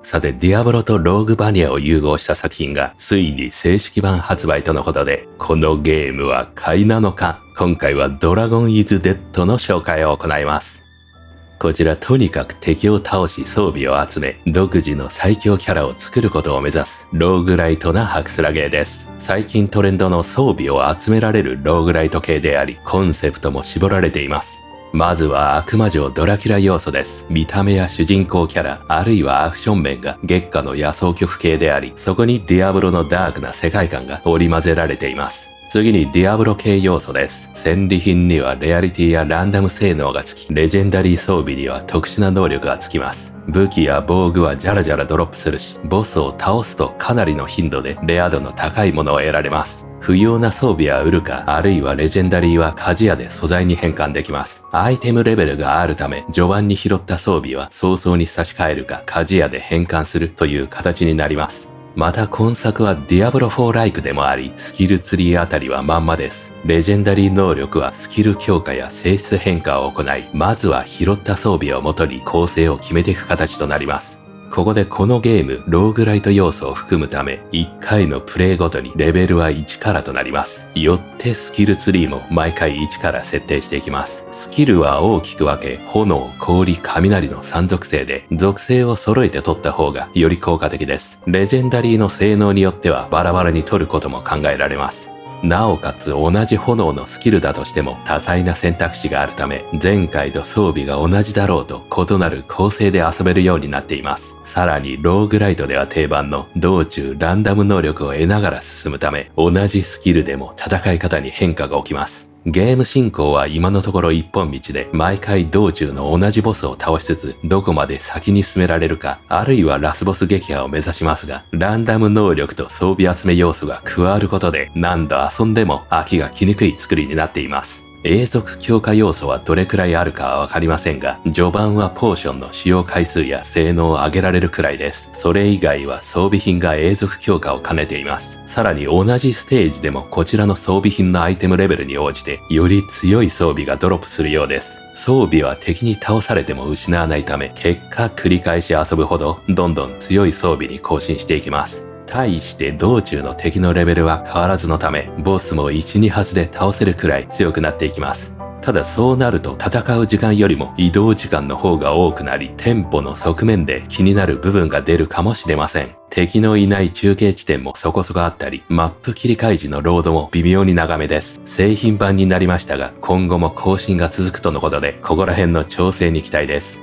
さて、ディアブロとローグバニアを融合した作品がついに正式版発売とのことで、このゲームは買いなのか、今回はドラゴンイズデッドの紹介を行います。こちらとにかく敵を倒し装備を集め、独自の最強キャラを作ることを目指すローグライトなハクスラゲーです。最近トレンドの装備を集められるローグライト系であり、コンセプトも絞られています。まずは悪魔城ドラキュラ要素です。見た目や主人公キャラ、あるいはアクション面が月下の野草曲系であり、そこにディアブロのダークな世界観が織り交ぜられています。次にディアブロ系要素です。戦利品にはレアリティやランダム性能がつき、レジェンダリー装備には特殊な能力がつきます。武器や防具はジャラジャラドロップするし、ボスを倒すとかなりの頻度でレア度の高いものを得られます。不要な装備は売るか、あるいはレジェンダリーは鍛冶屋で素材に変換できます。アイテムレベルがあるため、序盤に拾った装備は早々に差し替えるか、鍛冶屋で変換するという形になります。また今作はディアブロ4ライクでもあり、スキルツリーあたりはまんまです。レジェンダリー能力はスキル強化や性質変化を行い、まずは拾った装備をもとに構成を決めていく形となります。ここでこのゲーム、ローグライト要素を含むため、1回のプレイごとにレベルは1からとなります。よってスキルツリーも毎回1から設定していきます。スキルは大きく分け、炎、氷、雷の3属性で、属性を揃えて取った方がより効果的です。レジェンダリーの性能によってはバラバラに取ることも考えられます。なおかつ同じ炎のスキルだとしても多彩な選択肢があるため、前回と装備が同じだろうと異なる構成で遊べるようになっています。さらにローグライトでは定番の道中ランダム能力を得ながら進むため、同じスキルでも戦い方に変化が起きます。ゲーム進行は今のところ一本道で、毎回道中の同じボスを倒しつつ、どこまで先に進められるか、あるいはラスボス撃破を目指しますが、ランダム能力と装備集め要素が加わることで、何度遊んでも飽きが来にくい作りになっています。永続強化要素はどれくらいあるかはわかりませんが、序盤はポーションの使用回数や性能を上げられるくらいです。それ以外は装備品が永続強化を兼ねています。さらに同じステージでもこちらの装備品のアイテムレベルに応じて、より強い装備がドロップするようです。装備は敵に倒されても失わないため、結果繰り返し遊ぶほど、どんどん強い装備に更新していきます。対して道中の敵のレベルは変わらずのため、ボスも 1,2 発で倒せるくらい強くなっていきます。ただそうなると戦う時間よりも移動時間の方が多くなり、テンポの側面で気になる部分が出るかもしれません。敵のいない中継地点もそこそこあったり、マップ切り替え時のロードも微妙に長めです。製品版になりましたが、今後も更新が続くとのことで、ここら辺の調整に期待です。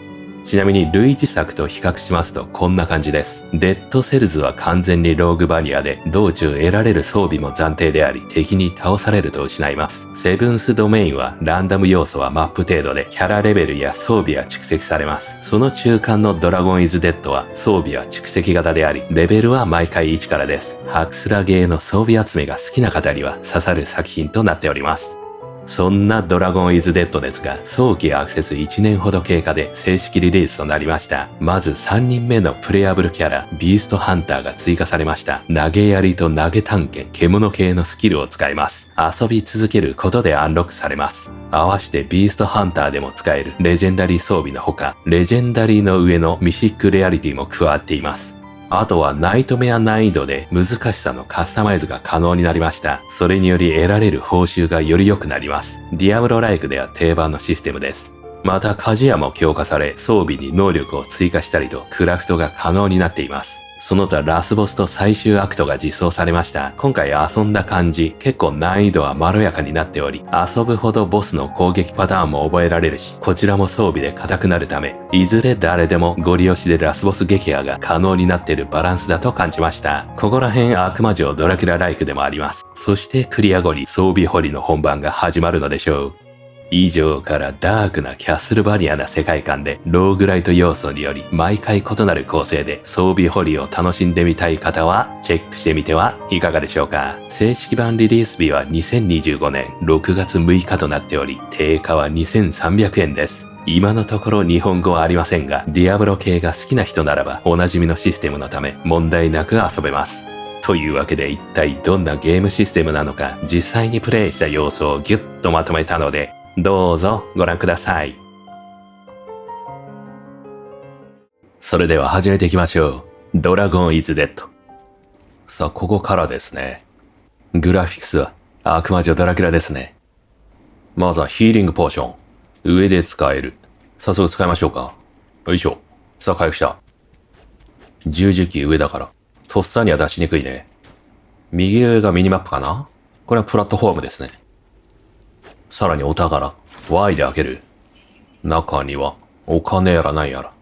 ちなみに類似作と比較しますとこんな感じです。デッドセルズは完全にローグバニアで、道中得られる装備も暫定であり、敵に倒されると失います。セブンスドメインはランダム要素はマップ程度で、キャラレベルや装備は蓄積されます。その中間のドラゴンイズデッドは装備は蓄積型であり、レベルは毎回1からです。ハクスラゲーの装備集めが好きな方には刺さる作品となっております。そんなドラゴンイズデッドですが、早期アクセス1年ほど経過で正式リリースとなりました。まず3人目のプレイアブルキャラ、ビーストハンターが追加されました。投げ槍と投げ探検、獣系のスキルを使います。遊び続けることでアンロックされます。合わせてビーストハンターでも使えるレジェンダリー装備のほか、レジェンダリーの上のミシックレアリティも加わっています。あとはナイトメア難易度で難しさのカスタマイズが可能になりました。それにより得られる報酬がより良くなります。ディアブロライクでは定番のシステムです。また鍛冶屋も強化され、装備に能力を追加したりとクラフトが可能になっています。その他ラスボスと最終アクトが実装されました。今回遊んだ感じ、結構難易度はまろやかになっており、遊ぶほどボスの攻撃パターンも覚えられるし、こちらも装備で硬くなるため、いずれ誰でもゴリ押しでラスボス撃破が可能になっているバランスだと感じました。ここら辺悪魔城ドラキュラライクでもあります。そしてクリア後に装備掘りの本番が始まるのでしょう。以上からダークなキャッスルバニアな世界観でローグライト要素により毎回異なる構成で装備掘りを楽しんでみたい方はチェックしてみてはいかがでしょうか。正式版リリース日は2025年6月6日となっており、定価は2300円です。今のところ日本語はありませんが、ディアブロ系が好きな人ならばおなじみのシステムのため問題なく遊べます。というわけで一体どんなゲームシステムなのか実際にプレイした様子をギュッとまとめたので、どうぞご覧ください。それでは始めていきましょう。ドラゴンイズデッド。さあ、ここからですね。グラフィックスは悪魔女ドラキュラですね。まずはヒーリングポーション。上で使える。早速使いましょうか。よいしょ。さあ、回復した。十字キー上だから、とっさには出しにくいね。右上がミニマップかな？これはプラットフォームですね。さらにお宝。Y で開ける。中には、お金やらないやら。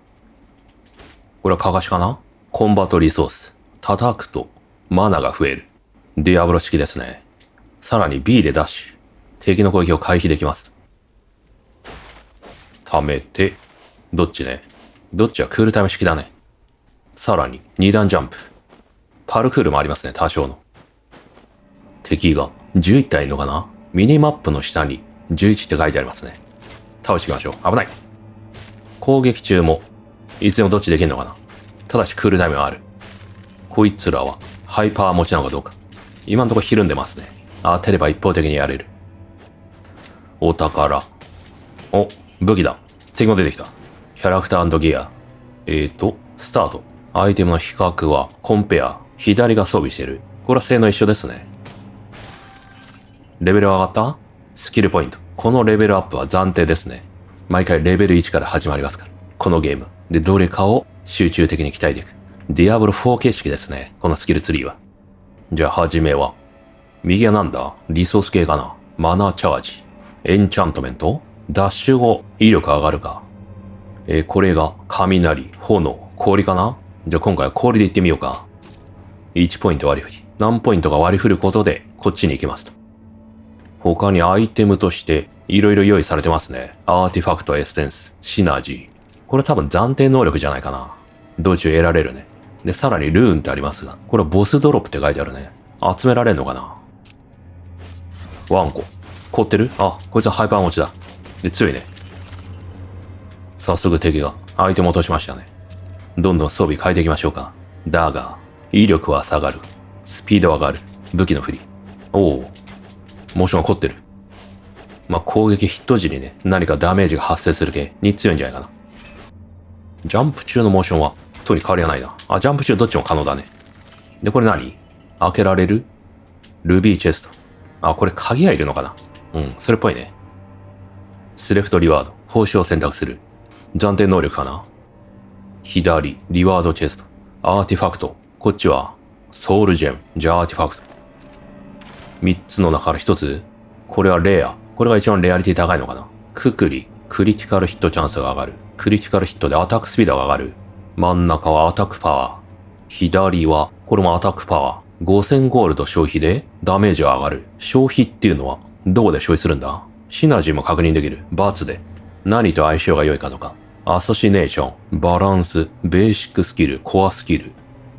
これはかかしかな？コンバットリソース。叩くと、マナが増える。ディアブロ式ですね。さらに B でダッシュ。敵の攻撃を回避できます。貯めて、どっちね。どっちはクールタイム式だね。さらに2段ジャンプ。パルクールもありますね、多少の。敵が11体いるのかな？ミニマップの下に11って書いてありますね。倒していきましょう。危ない。攻撃中も、いつでもどっちできるのかな？ただしクールタイムはある。こいつらはハイパー持ちなのかどうか。今のところひるんでますね。当てれば一方的にやれる。お宝。お、武器だ。敵も出てきた。キャラクター&ギア。スタート。アイテムの比較はコンペア。左が装備してる。これは性能一緒ですね。レベル上がった？スキルポイント。このレベルアップは暫定ですね。毎回レベル1から始まりますから。このゲーム。で、どれかを集中的に鍛えていく。ディアブロ4形式ですね。このスキルツリーは。じゃあ、はじめは。右はなんだ？リソース系かな？マナーチャージ。エンチャントメント？ダッシュ後、威力上がるか。これが、雷、炎、氷かな？じゃあ今回は氷で行ってみようか。1ポイント割り振り。何ポイントか割り振ることで、こっちに行きますと。他にアイテムとして、いろいろ用意されてますね。アーティファクト、エッセンス、シナジー。これ多分暫定能力じゃないかな。道中得られるね。で、さらにルーンってありますが、これはボスドロップって書いてあるね。集められんのかな？ワンコ。凍ってる？あ、こいつはハイパー持ちだ。で、強いね。早速敵がアイテム落としましたね。どんどん装備変えていきましょうか。だが、威力は下がる。スピードは上がる。武器の振り。おお。モーションが凝ってる。まあ、攻撃ヒット時にね、何かダメージが発生する系に強いんじゃないかな。ジャンプ中のモーションは、特に変わりはないな。あ、ジャンプ中どっちも可能だね。で、これ何？開けられる？ルビーチェスト。あ、これ鍵がいるのかな？うん、それっぽいね。セレクトリワード。報酬を選択する。暫定能力かな？左、リワードチェスト。アーティファクト。こっちは、ソウルジェム。じゃあアーティファクト。3つの中から1つ。これはレア。これが一番レアリティ高いのかな？ククリ。クリティカルヒットチャンスが上がる。クリティカルヒットでアタックスピードが上がる。真ん中はアタックパワー。左は、これもアタックパワー。5000ゴールド消費でダメージが上がる。消費っていうのは、どこで消費するんだ？シナジーも確認できる。バツで。何と相性が良いかとか。アソシネーション、バランス、ベーシックスキル、コアスキル。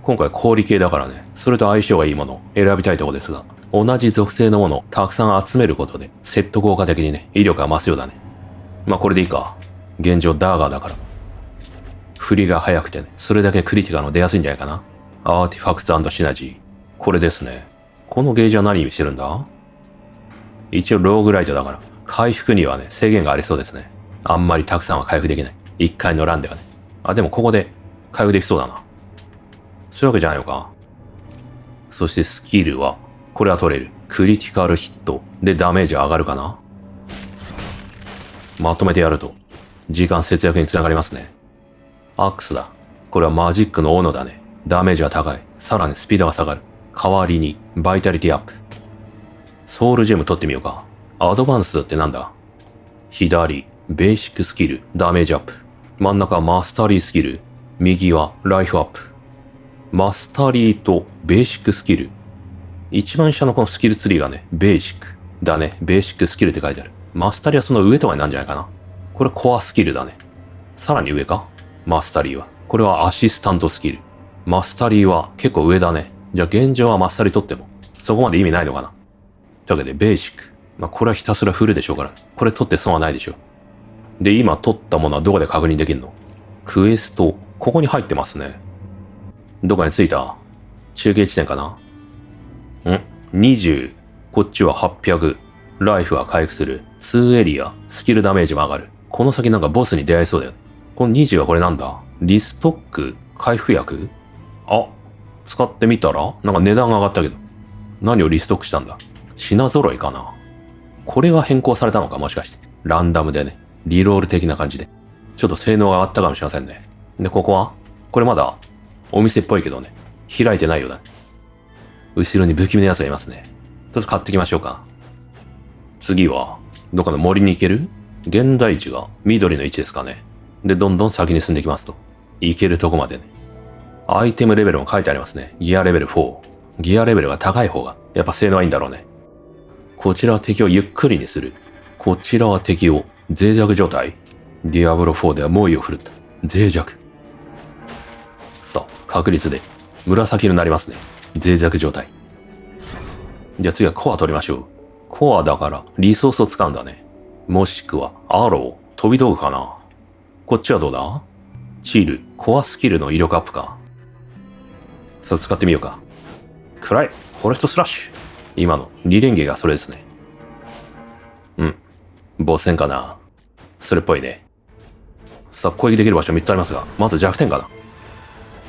今回氷系だからね、それと相性がいいものを選びたいところですが、同じ属性のものをたくさん集めることで、セット効果的にね、威力が増すようだね。まあこれでいいか。現状ダーガーだから。振りが速くてね、それだけクリティカルの出やすいんじゃないかな。アーティファクト&シナジー。これですね。このゲージは何意味してるんだ？一応ローグライトだから、回復にはね、制限がありそうですね。あんまりたくさんは回復できない。一回のランではね。あ、でもここで回復できそうだな。そういうわけじゃないのか。そしてスキルは、これは取れる。クリティカルヒットでダメージ上がるかな。まとめてやると、時間節約につながりますね。アクスだ。これはマジックの斧だね。ダメージが高い。さらにスピードが下がる。代わりに、バイタリティアップ。ソウルジェム取ってみようか。アドバンスってなんだ？左、ベーシックスキル、ダメージアップ。真ん中はマスタリースキル。右はライフアップ。マスタリーとベーシックスキル。一番下のこのスキルツリーがね、ベーシック。だね。ベーシックスキルって書いてある。マスタリーはその上とかになるんじゃないかな。これコアスキルだね。さらに上か？マスタリーは。これはアシスタントスキル。マスタリーは結構上だね。じゃあ現状はマスタリー取っても、そこまで意味ないのかな。というわけで、ベーシック。まあ、これはひたすらフルでしょうから。これ取って損はないでしょう。で、今取ったものはどこで確認できるの？クエスト、ここに入ってますね。どこに着いた？中継地点かな？20。こっちは800。ライフは回復する。2エリア。スキルダメージも上がる。この先なんかボスに出会いそうだよ。この20はこれなんだ？リストック？回復薬？あ、使ってみたらなんか値段が上がったけど。何をリストックしたんだ？品揃いかな？これが変更されたのかもしかして。ランダムでね。リロール的な感じで。ちょっと性能が上がったかもしれませんね。で、ここはこれまだお店っぽいけどね。開いてないようだ。後ろに不気味なやつがいますね。とりあえず買ってきましょうか。次は、どっかの森に行ける？現在地が緑の位置ですかね。で、どんどん先に進んでいきますと。行けるとこまでね。アイテムレベルも書いてありますね。ギアレベル4。ギアレベルが高い方が、やっぱ性能はいいんだろうね。こちらは敵をゆっくりにする。こちらは敵を脆弱状態。ディアブロ4では猛威を振るった。脆弱。さあ、確率で紫になりますね。脆弱状態。じゃあ次はコア取りましょう。コアだからリソースを使うんだね。もしくはアロー、飛び道具かな。こっちはどうだ？チル、コアスキルの威力アップか。さあ使ってみようか。暗い、フォレストスラッシュ。今の2連撃がそれですね。ボス戦かな。それっぽいね。さあ攻撃できる場所3つありますが、まず弱点かな。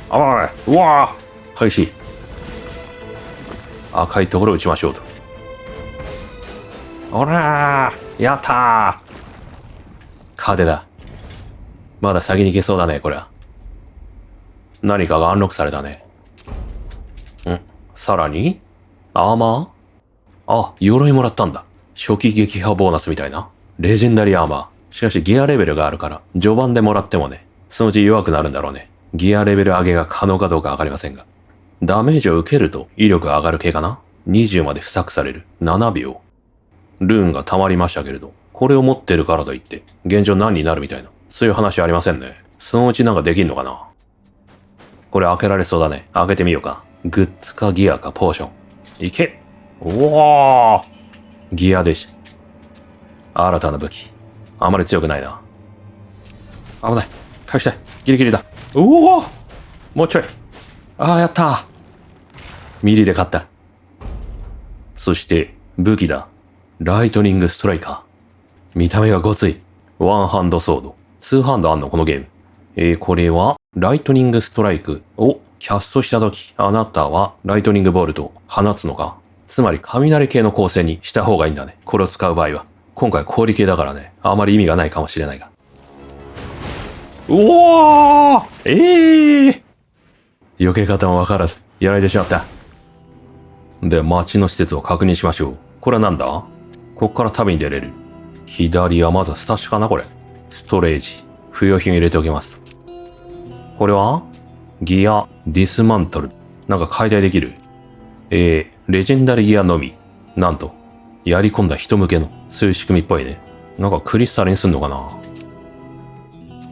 あばい、うわぁ激しい。赤いところを撃ちましょうと。おらーやったー派手だ。まだ先に行けそうだね、これは。何かがアンロックされたね。さらにアーマー？あ、鎧もらったんだ。初期撃破ボーナスみたいな。レジェンダリーアーマー。しかしギアレベルがあるから、序盤でもらってもね、そのうち弱くなるんだろうね。ギアレベル上げが可能かどうかわかりませんが。ダメージを受けると威力が上がる系かな？ 20 まで不作される。7秒。ルーンが溜まりましたけれど、これを持ってるからといって、現状何になるみたいな。そういう話ありませんね。そのうちなんかできんのかな？これ開けられそうだね。開けてみようか。グッズかギアかポーション。いけ！おー！ギアでし。新たな武器。あまり強くないな。危ない。返したい。ギリギリだ。おお！もうちょい。ああ、やったー。ミリで勝った。そして、武器だ。ライトニングストライカー。見た目がごつい。ワンハンドソード。ツーハンドあんのこのゲーム。これは、ライトニングストライクをキャストしたとき、あなたはライトニングボルトを放つのか？つまり雷系の構成にした方がいいんだね。これを使う場合は。今回氷系だからね、あまり意味がないかもしれないが。うおー！避け方もわからず、やられてしまった。で、街の施設を確認しましょう。これはなんだ？こっから旅に出れる。左はまずはスタッシュかなこれ。ストレージ。不要品を入れておきます。これはギア、ディスマントル。なんか解体できる。レジェンダリギアのみ。なんと、やり込んだ人向けの、そういう仕組みっぽいね。なんかクリスタルにすんのかな？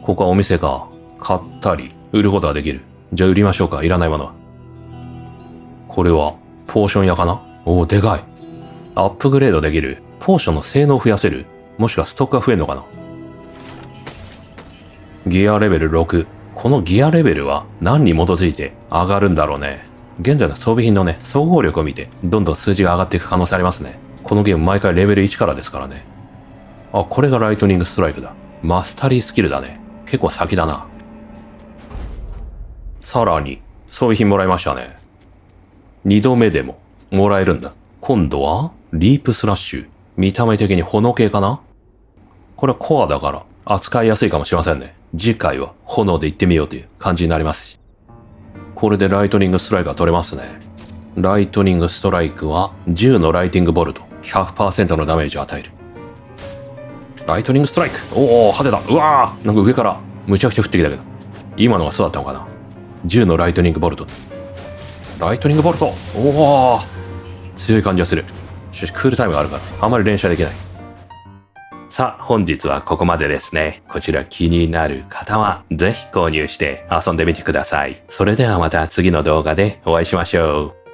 ここはお店か。買ったり、売ることができる。じゃあ売りましょうか。いらないものは。これは、ポーション屋かな？おお、でかい。アップグレードできる。ポーションの性能を増やせる？もしくはストックが増えるのかな？ギアレベル6。このギアレベルは何に基づいて上がるんだろうね。現在の装備品のね、総合力を見て、どんどん数字が上がっていく可能性ありますね。このゲーム毎回レベル1からですからね。あ、これがライトニングストライクだ。マスタリースキルだね。結構先だな。さらに、装備品もらいましたね。2度目でももらえるんだ。今度は、リープスラッシュ。見た目的に炎系かな？これはコアだから扱いやすいかもしれませんね。次回は炎で行ってみようという感じになりますし。これでライトニングストライクが取れますね。ライトニングストライクは10のライティングボルト 100% のダメージを与える。ライトニングストライク。おお、派手だ。うわー、なんか上からむちゃくちゃ降ってきたけど。今のがそうだったのかな。10のライトニングボルト。ライトニングボルト。おお、強い感じがする。しかしクールタイムがあるからあまり連射できない。さあ、本日はここまでですね。こちら気になる方はぜひ購入して遊んでみてください。それではまた次の動画でお会いしましょう。